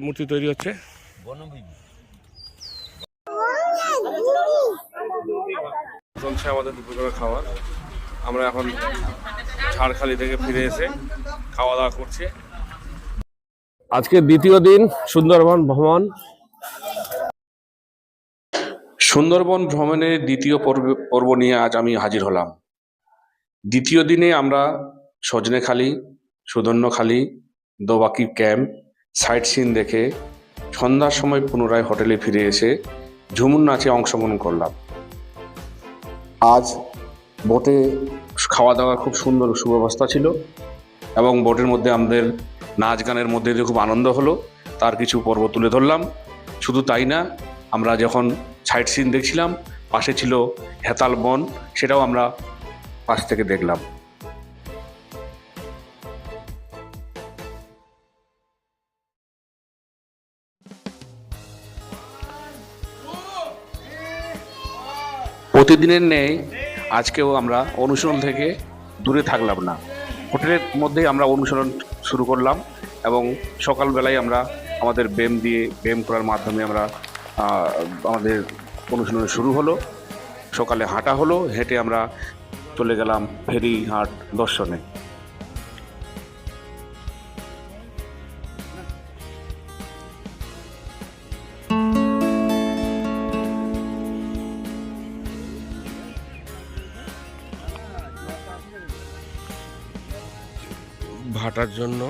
মূর্তি তৈরি হচ্ছে। চলছে আমাদের দুপুরবেলা খাবার। আমরা এখন ঝাড়খালি থেকে ফিরে এসে খাওয়া দাওয়া করছি। আজকে দ্বিতীয় দিন সুন্দরবন ভ্রমণ। সুন্দরবন ভ্রমণের দ্বিতীয় পর্ব নিয়ে আজ আমি হাজির হলাম। দ্বিতীয় দিনে আমরা Sajnekhali, Sudhanyakhali, Dobanki camp, sight seen দেখে সন্ধ্যার সময় পুনরায় হোটেলে ফিরে এসে ঝুমুর নাচে অংশগ্রহণ করলাম। আজ বোটে খাওয়া দাওয়ার খুব সুন্দর সুব্যবস্থা ছিল এবং বোটের মধ্যে আমাদের নাচ গানের মধ্যে দিয়ে খুব আনন্দ হলো, তার কিছু পর্ব তুলে ধরলাম। শুধু তাই না, আমরা যখন সাইট সিন দেখছিলাম পাশে ছিল হেতাল বন, সেটাও আমরা পাশ থেকে দেখলাম। প্রতিদিনের ন্যায় আজকেও আমরা অনুশীলন থেকে দূরে থাকলাম না, হোটেলের মধ্যেই আমরা অনুশীলন শুরু করলাম এবং সকালবেলায় আমরা আমাদের ব্যায়াম করার মাধ্যমে আমরা আমাদের অনুশীলন শুরু হলো। সকালে হাঁটা হলো, হেঁটে আমরা চলে গেলাম ফেরিঘাট দর্শনে। ভাটার জন্য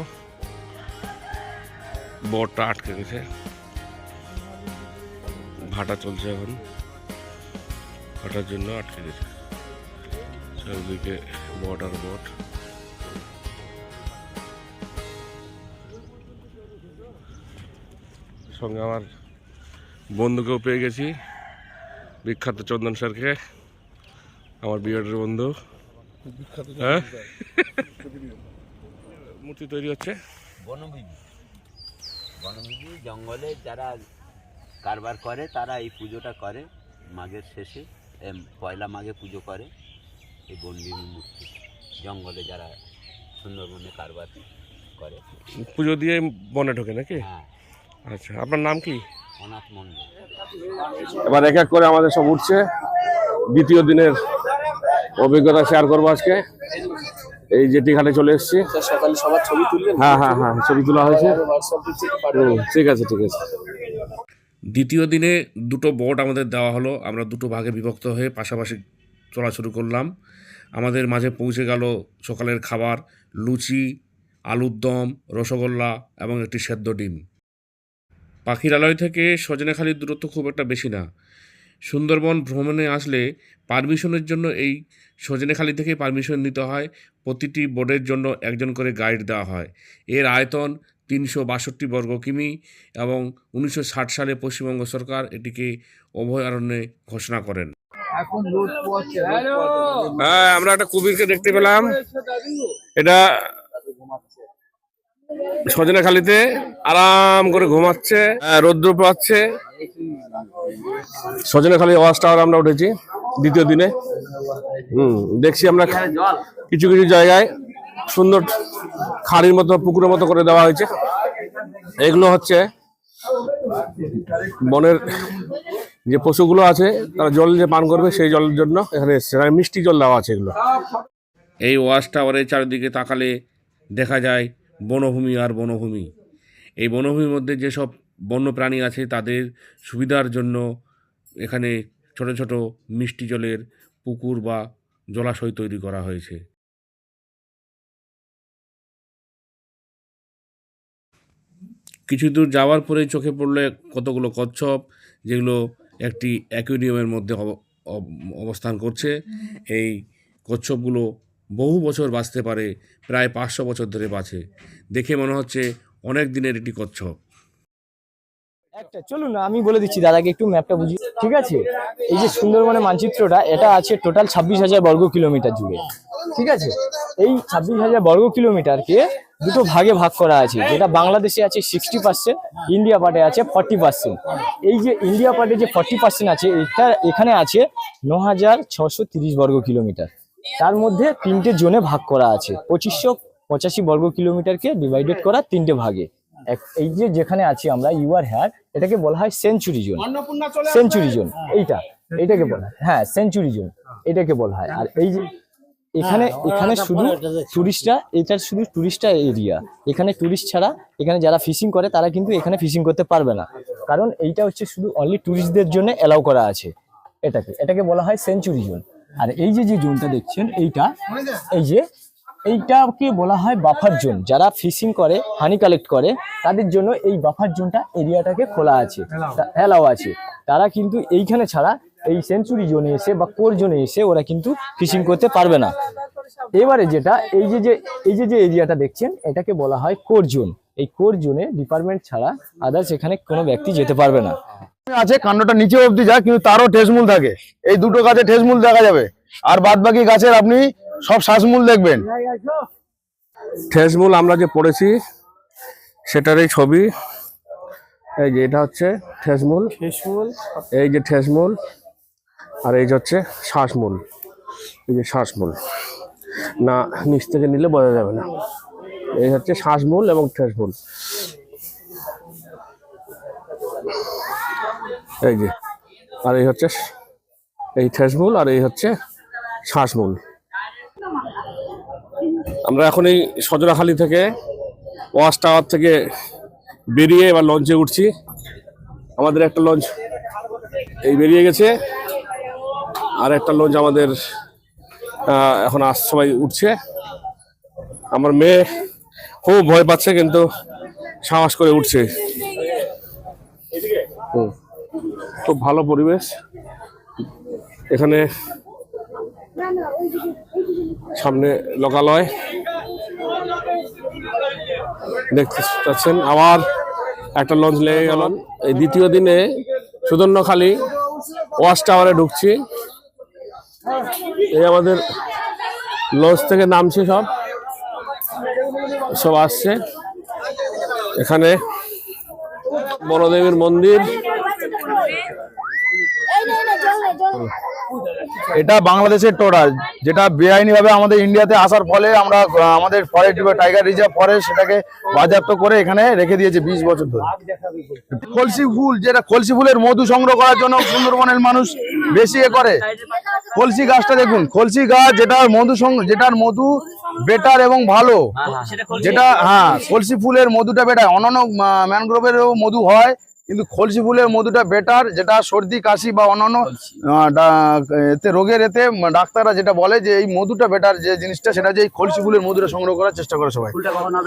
বোটটা আটকে গেছে, ভাটা চলছে এখন, ভাটার জন্য আটকে গেছে। চারিদিকে বোট আর বোট। সঙ্গে আমার বন্ধুকেও পেয়ে গেছি, বিখ্যাত চন্দন স্যারকে, আমার বিএডের বন্ধু। হ্যাঁ, মূর্তি তৈরি হচ্ছে। বনবিবি জঙ্গলে যারা কারবার করে তারা এই পুজোটা করে মাঘের শেষে, পয়লা মাঘে পুজো করে এই বনবিবি মূর্তি। জঙ্গলে যারা সুন্দরবনে কারবার করে পুজো দিয়ে বনে ঢোকে নাকি? হ্যাঁ। আচ্ছা, আপনার নাম কি? অনাথ মন্ডল। এবার এক এক করে আমাদের সব উঠছে। দ্বিতীয় দিনের অভিজ্ঞতা শেয়ার করবো আজকে। এই জেটি ঘাটে চলে এসেছি। সকালে সবার ছবি তুললেন? হ্যাঁ, ছবি তোলা হয়েছে। ঠিক আছে। দ্বিতীয় দিনে দুটো বোট আমাদের দেওয়া হলো। আমরা দুটো ভাগে বিভক্ত হয়ে পাশাপাশি চলা শুরু করলাম। আমাদের মাঝে পৌঁছে গেল সকালের খাবার, লুচি, আলুর দম, রসগোল্লা এবং একটি সেদ্ধ ডিম। পাখিরালয় থেকে সজনেখালির দূরত্ব খুব একটা বেশি না। সুন্দরবন ভ্রমণে আসলে পারমিশনের জন্য এই সজনেখালি থেকে পারমিশন নিতে হয়। প্রতিটি বোর্ডের জন্য একজন করে গাইড দেওয়া হয়। এর আয়তন 362 বর্গ কিমি এবং 1960 সালে পশ্চিমবঙ্গ সরকার এটিকে অভয়ারণ্যে ঘোষণা করেন। হ্যাঁ, আমরা একটা কুমিরকে দেখতে পেলাম। এটা সজনেখালিতে আরাম করে ঘুমাচ্ছে, রৌদ্র পাচ্ছে। সজনেখালি ওয়াচ টাওয়ার আমরা উঠেছি দ্বিতীয় দিনে। দেখছি আমরা কিছু কিছু জায়গায় সুন্দর খাড়ির মতো, পুকুরের মতো করে দেওয়া হয়েছে। এগুলো হচ্ছে বনের যে পশুগুলো আছে তারা জল যে পান করবে সেই জলের জন্য এখানে এসছে, মিষ্টি জল দেওয়া আছে এগুলো। এই ওয়াচ টাওয়ারের চারিদিকে তাকালে দেখা যায় বনভূমি আর বনভূমি। এই বনভূমির মধ্যে যেসব বন্যপ্রাণী আছে তাদের সুবিধার জন্য এখানে ছোট ছোট মিষ্টি জলের পুকুর বা জলাশয় তৈরি করা হয়েছে। কিছু দূর যাওয়ার পরেই চোখে পড়লে কতগুলো কচ্ছপ, যেগুলো একটি অ্যাকুয়ারিয়ামের মধ্যে অবস্থান করছে। এই কচ্ছপগুলো বহু বছর বাঁচতে পারে, প্রায় 500 বছর ধরে বাঁচে। দেখে মনে হচ্ছে অনেক দিনের এটি কচ্ছপ। একটা চলুন না, আমি বলে দিচ্ছি দাদাকে, একটু ম্যাপটা বুঝি। ঠিক আছে, এই যে সুন্দরবনের মানচিত্রটা, এটা আছে টোটাল 26,000 বর্গ কিলোমিটার জুড়ে। ঠিক আছে, এই 26,000 বর্গ কিলোমিটারকে দুটো ভাগে ভাগ করা আছে, যেটা বাংলাদেশে আছে 60%, ইন্ডিয়া পার্টে আছে 40%। এই যে ইন্ডিয়া পার্টে যে 40% আছে, এটা এখানে আছে 9,630 বর্গ কিলোমিটার। তার মধ্যে 3টে জোনে ভাগ করা আছে, 2585 বর্গ কিলোমিটারকে ডিভাইডেড করা 3টে ভাগে। এই যে যেখানে আছি আমরা ইউআর হেয়ার, এটাকে বলা হয় সেঞ্চুরি জোন। সেঞ্চুরি জোন এইটাকে বলা হয়, হ্যাঁ সেঞ্চুরি জোন এটাকে বলা হয়। আর এই যে এখানে শুধু টুরিস্টরা, এটা শুধু টুরিস্টরা এরিয়া। এখানে টুরিস্ট ছাড়া এখানে যারা ফিশিং করে তারা কিন্তু এখানে ফিশিং করতে পারবে না, কারণ এইটা হচ্ছে শুধু অনলি টুরিস্টদের জন্য অ্যালাউ করা আছে। এটাকে বলা হয় সেঞ্চুরি জোন। আর এই যে জোনটা দেখছেন এইটাকে বলা হয় বাফার জোন। যারা ফিশিং করে, হানি কালেক্ট করে, তাদের জন্য এই বাফার জোনটা এরিয়াটাকে খোলা আছে, অ্যালাউ আছে। তারা কিন্তু এইখানে ছাড়া এই সেঞ্চুরি জোনে এসে বা কোর জোনে এসে ওরা কিন্তু ফিশিং করতে পারবে না। এবারে যেটা এই যে এরিয়াটা দেখছেন, এটাকে বলা হয় কোর জোন। এই কোর জোনে ডিপার্টমেন্ট ছাড়া আদার্স এখানে কোনো ব্যক্তি যেতে পারবে না। আছে কাণ্ডটা নিচে অবধি যায়, কিন্তু তারও ঠেসমূল থাকে। এই দুটো গাছে ঠেসমূল দেখা যাবে, আর বাদ বাকি গাছের আপনি সব শ্বাসমূল দেখবেন। ঠেসমূল আমরা যে পড়েছি সেটারই ছবি। এই যে এটা হচ্ছে ঠেসমূল, এই যে ঠেসমূল, আর এই যে হচ্ছে শ্বাসমূল। এই যে শ্বাসমূল না, নিচ থেকে নিলে বোঝা যাবে না। এই হচ্ছে শ্বাসমূল এবং ঠেসমূল। এই যে, আর এই হচ্ছে এই ঠেসমূল, আর এই হচ্ছে শ্বাসমূল। আমরা এখন এই সজরাখালি থেকে, ওয়াচ টাওয়ার থেকে বেরিয়ে এবার লঞ্চে উঠছি। আমাদের একটা লঞ্চ এই বেরিয়ে গেছে, আর একটা লঞ্চ আমাদের এখন সবাই উঠছে। আমার মেয়ে খুব ভয় পাচ্ছে, কিন্তু সাহস করে উঠছে। খুব ভালো পরিবেশ এখানে, সামনে লোকালয় দেখতে পাচ্ছেন। আবার একটা লঞ্চ লেগে গেল। এই দ্বিতীয় দিনে সুদর্ণখালি ওয়াচ টাওয়ারে ঢুকছি। এই আমাদের লঞ্চ থেকে নামছে, সব আসছে। এখানে বড়দেবীর মন্দির। এটা বাংলাদেশের ট্রলার, যেটা বেআইনি ভাবে আমাদের ইন্ডিয়াতে আসার ফলে আমরা আমাদের ফরেস্ট টাইগার রিজার্ভ ফরেস্ট সেটাকে বাজেয়াপ্ত করে এখানে রেখে দিয়েছে 20 বছর ধরে। কলসি ফুল, যেটা কলসি ফুলের মধু সংগ্রহ করার জন্য সুন্দরবনের মানুষ বেশি করে। কলসি গাছটা দেখুন, কলসি গাছ যেটার মধু বেটার এবং ভালো, যেটা কলসি ফুলের মধুটা বেটার। অন্যান্য ম্যানগ্রোভেরও মধু হয়, কিন্তু কলসি ফুলের মধুটা বেটার, যেটা সর্দি কাশি বা অন্যান্য এতে রোগের এতে ডাক্তাররা যেটা বলে যে এই মধুটা বেটার, যে জিনিসটা সেটা যে এই কলসি ফুলের মধুটা সংগ্রহ করার চেষ্টা করে সবাই।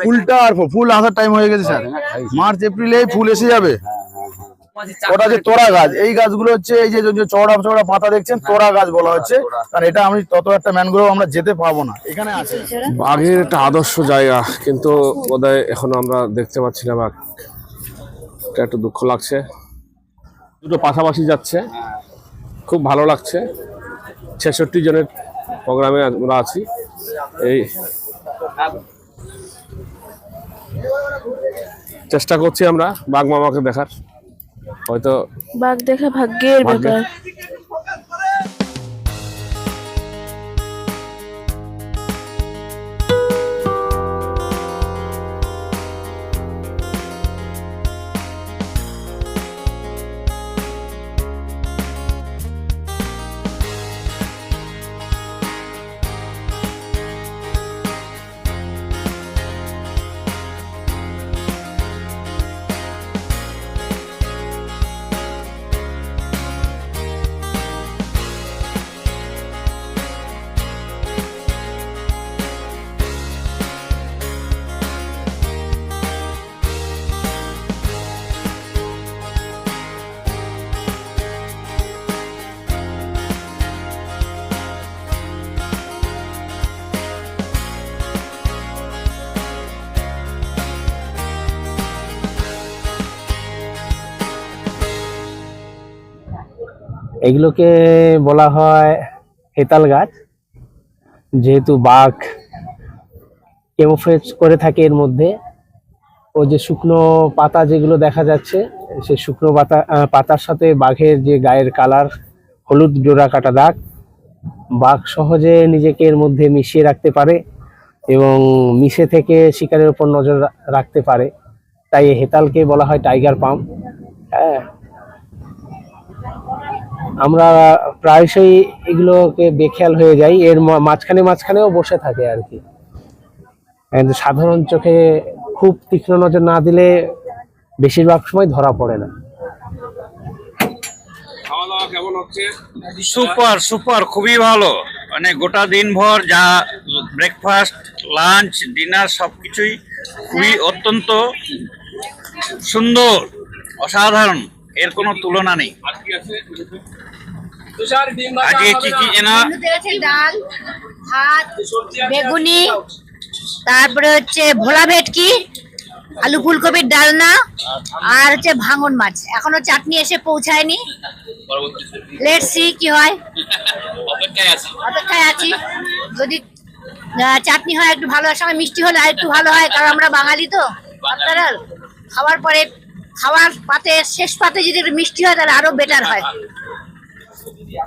ফুলটা আর ফুল আসার টাইম হয়ে গেছে স্যার, মার্চ এপ্রিলে ফুল এসে যাবে। ওটা যে তোরা গাছ, এই গাছগুলো হচ্ছে এই যে চওড়া চওড়া পাতা দেখছেন, তোরা গাছ বলা হচ্ছে। কারণ এটা আমি তত একটা ম্যানগ্রোভ আমরা যেতে পাবো না। এখানে আছে বাঘের একটা আদর্শ জায়গা, কিন্তু বোধহয় এখনো আমরা দেখতে পাচ্ছি না বাঘ। এটা একটু দুঃখ লাগছে। দুটো পাশাপাশি যাচ্ছে, খুব ভালো লাগছে। 66 জনের প্রোগ্রামে আমরা আছি। এই চেষ্টা করছি আমরা বাঘ মামাকে দেখার, হয়তো বাঘ দেখা ভাগ্যের ব্যাপার। এগুলোকে বলা হয় হেতাল গাছ। যেহেতু বাঘ ক্যামোফ্লেজ করে থাকে এর মধ্যে, ও যে শুকনো পাতা যেগুলো দেখা যাচ্ছে, সেই শুকনো পাতার সাথে বাঘের যে গায়ের কালার, হলুদ ডোরা কাটা দাগ, বাঘ সহজে নিজেকে এর মধ্যে মিশিয়ে রাখতে পারে এবং মিশে থেকে শিকারের উপর নজর রাখতে পারে। তাই হেতালকে বলা হয় টাইগার পাম্প। হ্যাঁ, আমরা প্রায়শই এগুলোকে বেখেয়াল হয়ে যাই, এর মাঝখানেও বসে থাকে আর কি। কিন্তু সাধারণ চোখে খুব তীক্ষ্ণ নজর না দিলে বেশিরভাগ সময় ধরা পড়ে না। খাওয়া দাওয়া কেমন হচ্ছে? সুপার সুপার, খুবই ভালো। মানে গোটা দিনভর যা ব্রেকফাস্ট, লাঞ্চ, ডিনার সবকিছুই খুবই অত্যন্ত সুন্দর, অসাধারণ, এর কোনো তুলনা নেই। আজকে কি কি এনা আছে? ডাল, ভাত, বেগুনি, তারপরে হচ্ছে ভোলা ভেটকি, আলু ফুলকপির ডালনা, আর হচ্ছে ভাঙন মাছ। এখনো চাটনি এসে পৌঁছায়নি। লেটস সি কি হয়, অপেক্ষায় আছি। যদি চাটনি হয় একটু ভালো, সঙ্গে মিষ্টি হলে আর একটু ভালো হয়, কারণ আমরা বাঙালি তো। আপনারা খাওয়ার পরে খাওয়ার পাতে শেষ পাতে যদি একটু মিষ্টি হয় তাহলে আরো বেটার হয়।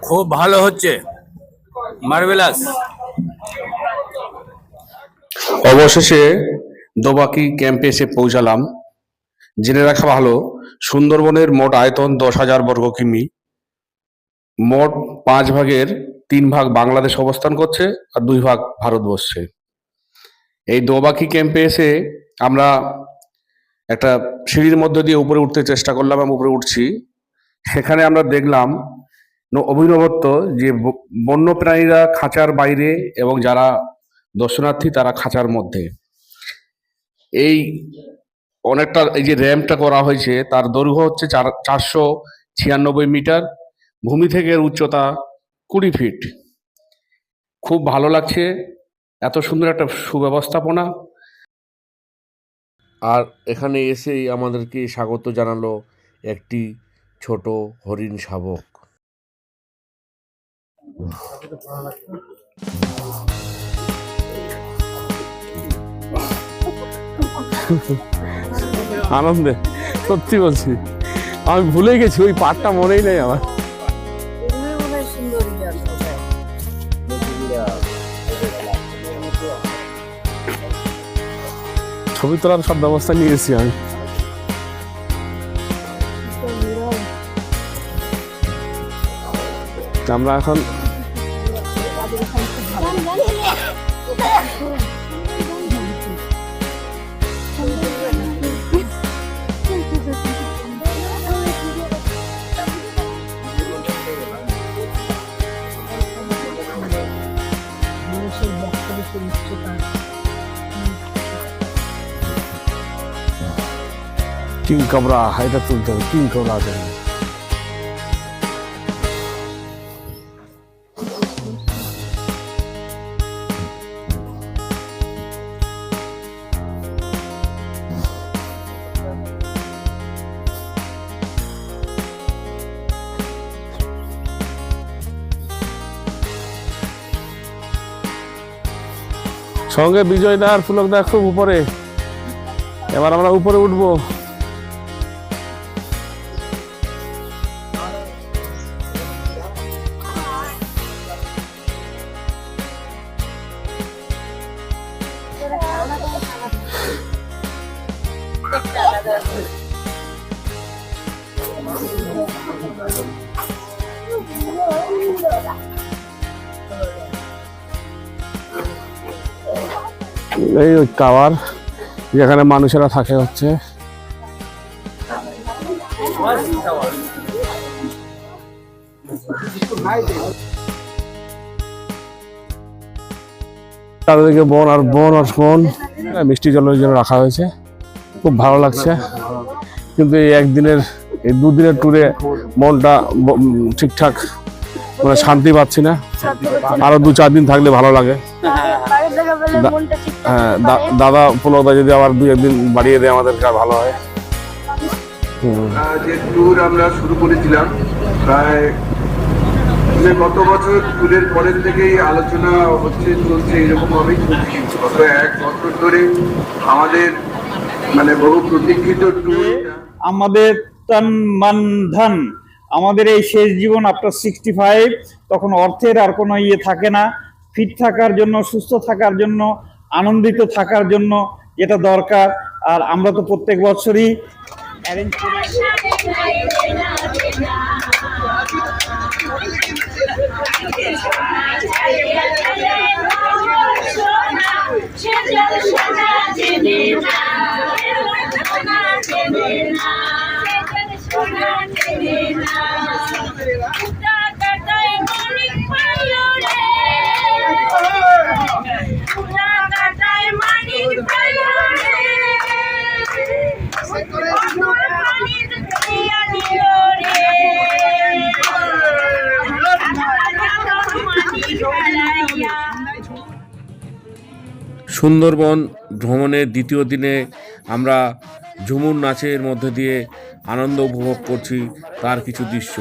খুব ভালো হচ্ছে, মার্ভেলাস। অবশেষে দোবাকি ক্যাম্পে এসে পৌঁছালাম। জেনে রাখা ভালো, সুন্দরবনের মোট আয়তন 10,000 বর্গ কিমি। মোট 5 ভাগের 3 ভাগ বাংলাদেশ অবস্থান করছে আর 2 ভাগ ভারতবর্ষে। এই দোবাকি ক্যাম্পে এসে আমরা একটা সিঁড়ির মধ্য দিয়ে উপরে উঠতে চেষ্টা করলাম এবং উপরে উঠছি। সেখানে আমরা দেখলাম অভিনবত্ব যে বন্য প্রাণীরা খাঁচার বাইরে এবং যারা দর্শনার্থী তারা খাঁচার মধ্যে। এই অনেকটা এই যে র্যাম্পটা করা হয়েছে তার দৈর্ঘ্য হচ্ছে 496 মিটার, ভূমি থেকে এর উচ্চতা 20 ফিট। খুব ভালো লাগছে, এত সুন্দর একটা সুব্যবস্থাপনা। আর এখানে এসেই আমাদেরকে স্বাগত জানালো একটি ছোট হরিণ শাবক। আনন্দে, সত্যি বলছি, আমি ভুলে গেছি, ওই পাটটা মনেই নেই আমার। ছবি তোলার সব ব্যবস্থা নিয়েছি আমি। আমরা এখন কিং কাবরা, এটা তুলতে হবে, কিং কাবরা আছে। সঙ্গে বিজয় দা আর পুলক দা খুব উপরে। এবার আমরা উপরে উঠবো। এই ওই টাওয়ার যেখানে মানুষেরা থাকে হচ্ছে। চারিদিকে বন আর বন আর বন, মিষ্টি জলের জন্য রাখা হয়েছে, খুব ভালো লাগছে। কিন্তু এই একদিনের, এই দুদিনের ট্যুরে মনটা ঠিকঠাক মানে শান্তি পাচ্ছি না। আরো 2-4 দিন থাকলে ভালো লাগে। হ্যাঁ, দাদা পুলক দা যদি আবার 2-1 দিন বাড়িয়ে দেয় আমাদেরকে ভালো হয়। যে ট্যুর আমরা শুরু করেছিলাম প্রায় গত বছর, ট্যুরের পরের থেকেই আলোচনা চলছে এরকম ভাবেই চলছে। গত 1 বছর ধরে আমাদের মানে বহু প্রতীক্ষিত ট্যুর, আমাদের তন মন ধন, আমাদের এই শেষ জীবন আফটার 65, তখন অর্থের আর কোনো ইয়ে থাকে না। ফিট থাকার জন্য, সুস্থ থাকার জন্য, আনন্দিত থাকার জন্য যেটা দরকার, আর আমরা তো প্রত্যেক বছরই অ্যারেঞ্জ করি। সুন্দরবন ভ্রমণের দ্বিতীয় দিনে আমরা ঝুমুর নাচের মধ্যে দিয়ে আনন্দ উপভোগ করছি তার কিছু দৃশ্য।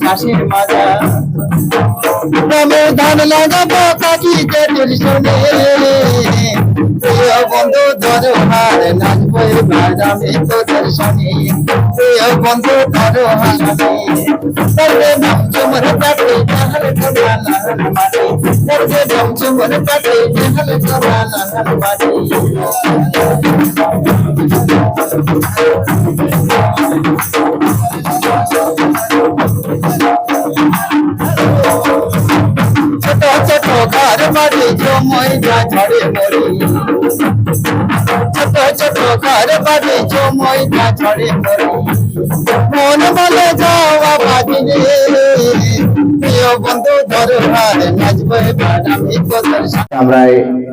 চাষের মাজা গ্রামে ধান লাগাবো কাকি জেঠের শুনে প্রিয় বন্ধু ধরো হার নাচবো এবার আমি তোদের সঙ্গে প্রিয় বন্ধু ধরো হার তবে চুমর কাটে তাহলে তোরা লাল মাটি তবে চুমর কাটে তাহলে তোরা লাল মাটি ছোট ছোট ঘর বাড়ি জমই যা ঝড়ে মরি ছোট ছোট ঘর বাড়ি জমই যা ঝড়ে মরি মন বলে যাওয়া বাজিরে প্রিয় বন্ধু ধরো হার নাচবো এবার আমি তোদের সঙ্গে। আমরা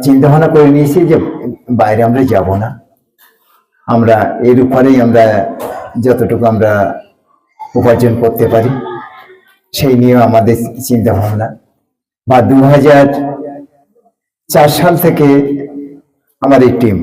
চিন্তা ভাবনা করে নিয়েছি যে বাইরে আমরা যাব না, আমরা এর উপরেই আমরা যতটুকু আমরা উপার্জন করতে পারি সেই নিয়ে আমাদের চিন্তা ভাবনা। বা 2004 সাল থেকে আমার এই টিম।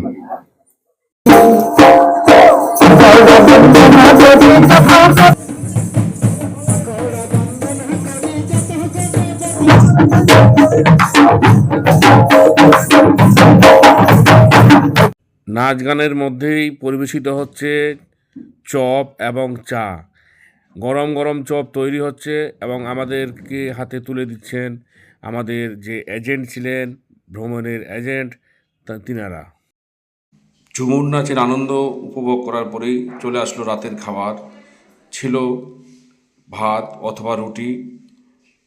নাচ গানের মধ্যেই পরিবেশিত হচ্ছে চপ এবং চা। গরম গরম চপ তৈরি হচ্ছে এবং আমাদেরকে হাতে তুলে দিচ্ছেন আমাদের যে এজেন্ট ছিলেন, ভ্রমণের এজেন্ট তিনারা। ঝুমুর নাচের আনন্দ উপভোগ করার পরেই চলে আসলো রাতের খাবার। ছিল ভাত অথবা রুটি,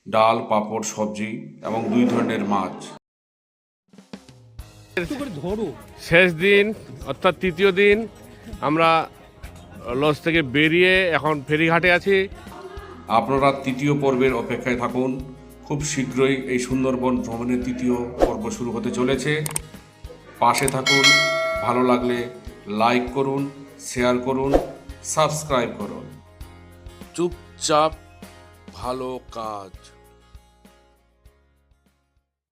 ডাল, পাঁপড়, সবজি এবং 2 ধরনের মাছ। শেষ দিন অর্থাৎ তৃতীয় দিন আমরা লজ থেকে বেরিয়ে এখন ফেরিঘাটে আছি। আপনারা তৃতীয় পর্বের অপেক্ষায় থাকুন। খুব শীঘ্রই এই সুন্দরবন ভ্রমণের তৃতীয় পর্ব শুরু হতে চলেছে। পাশে থাকুন। ভালো লাগলে লাইক করুন, শেয়ার করুন, সাবস্ক্রাইব করুন। চুপচাপ ভালো কাজ।